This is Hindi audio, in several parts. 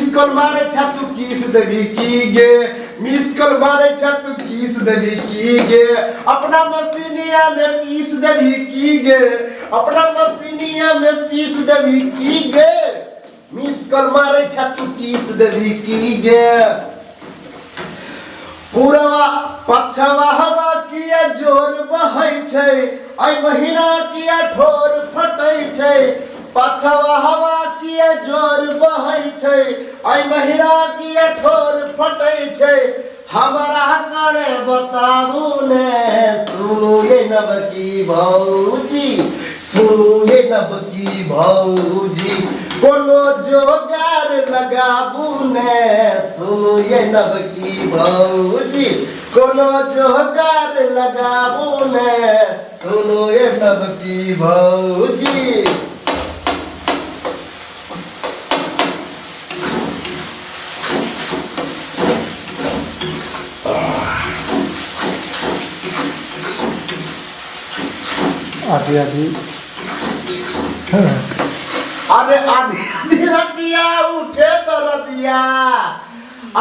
मिस कॉल मारे छतु किस देवी की गे मिस कॉल मारे छतु किस देवी की गे अपना मसीनिया में पीस देवी की गे अपना मसीनिया में पीस देवी की गे मिस कॉल मारे छतु किस देवी की गे पूरवा पछवा हवा किया जोर बहै छै आई महीना किया ठोर फटै छै पछवा हवा किया जोर बहै छै आई महीना किया ठोर फटै छै हमरा करे बताबू ने सुनु ये नवकी भौजी सुनु ये नवकी भौजी कोनो जोगार लगाबू ने सुनु ये नवकी भौजी कोनो जोगार लगाबू ने सुनु ये नवकी भौजी आधी आधी अरे आधी आधी रतिया उठे दरदिया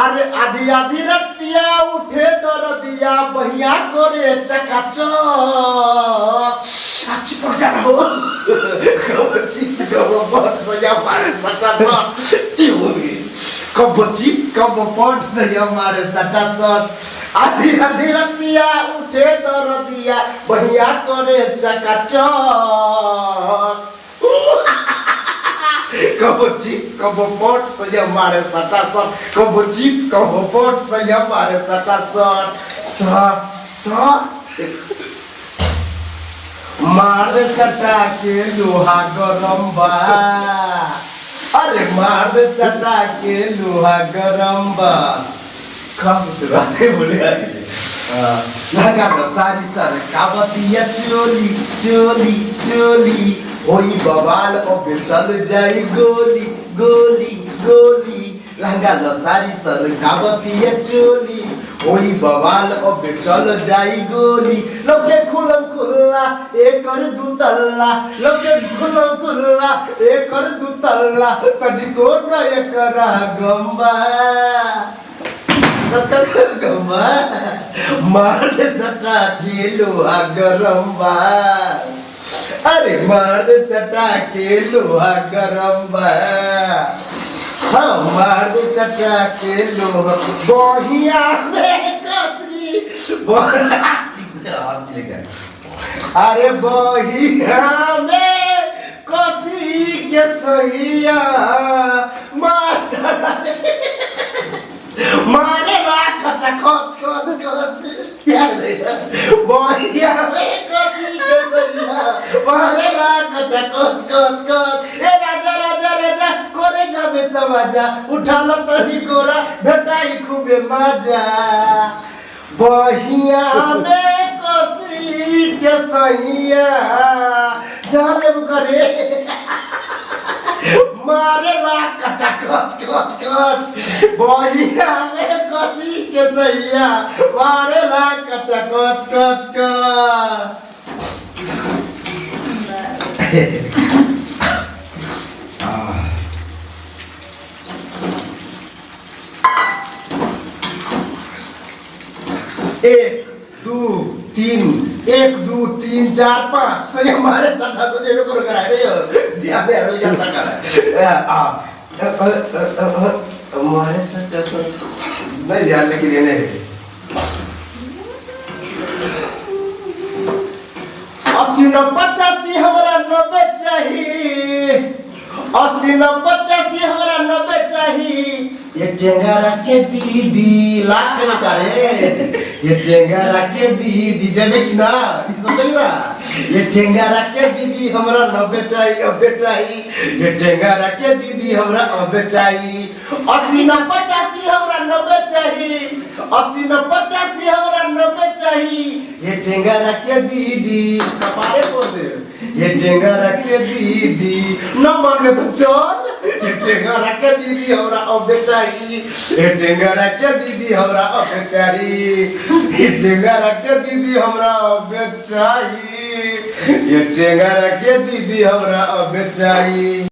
अरे आधी आधी रतिया उठे दरदिया बहिया करे चकाचक अच्छी पहुंचा रहो कबची कब सजा मारे सटा कबची कब पहुंच सजा मारे सटा आधी आधी रतिया उठे दरदिया बहिया करे चकाचक कबची कब पट सजा मारे सटा कबची कब पट सजा मारे सटा मार दे सटा के लोहा गरम बा अरे मार दे सटा के लोहा गरम बा खास से बातें बोले लगा तो सारी सारे काबतिया चोली चोली चोली ओई बवाल ओबे चल जाई गोली गोली गोली लगा तो सारी सारे काबतिया चोली ओई बवाल ओबे चल जाई गोली लोके खुलम खुल्ला एक कर दू तल्ला लोके खुलम खुल्ला एक कर दू तल्ला तड़ी को न एकरा गंबा मार दे सटा के लोहा गरम बा अरे मार दे सटा के लोहा गरम बा हाँ मार दे सटा के लोहा बहिया में कतरी हंसी लगा अरे बहिया में कसी के सहिया मारे ला कचा कोच कोच कोच क्या रे बहिया में कसी के सहिया मारे ला कचा कोच कोच कोच ए राजा राजा राजा कोरे जाबे समाजा उठाला तनी कोरा भेटाई खूबे मजा बहिया में कसी के सहिया जाले करे मारे ला कचा कच कच कच बहिया में कसी के सैया मारे ला कचा कच कच कच एक दो तीन चार पाँच सही हमारे चक्का से डेढ़ को कराए रे ध्यान दे अरे क्या चक्का है हमारे चक्का से नहीं ध्यान लेके लेने है 80 न 85 हमारा 90 चाहिए 80 न 85 हमारा 90 चाहिए ये टेंगरा के दीदी लाख में करे ये टेंगरा के दीदी जमे कि ना समझ ना ये टेंगरा के दीदी हमरा 90 चाहिए 90 चाहिए ये टेंगरा के दीदी हमरा 90 चाहिए 80 न 85 हमरा 90 चाहिए 80 न 85 हमरा 90 चाहिए ये टेंगरा के दीदी कपारे बोल दे ये टेंगरा के दीदी न माने तो चल ये टेंगरा के दीदी हमरा 90 चाहिए ये टेंगरा के दीदी हमरा 90 चाहिए ये टेंगरा के दीदी हमरा 90 चाहिए ये टेंगरा के दीदी हमरा 90 चाहिए।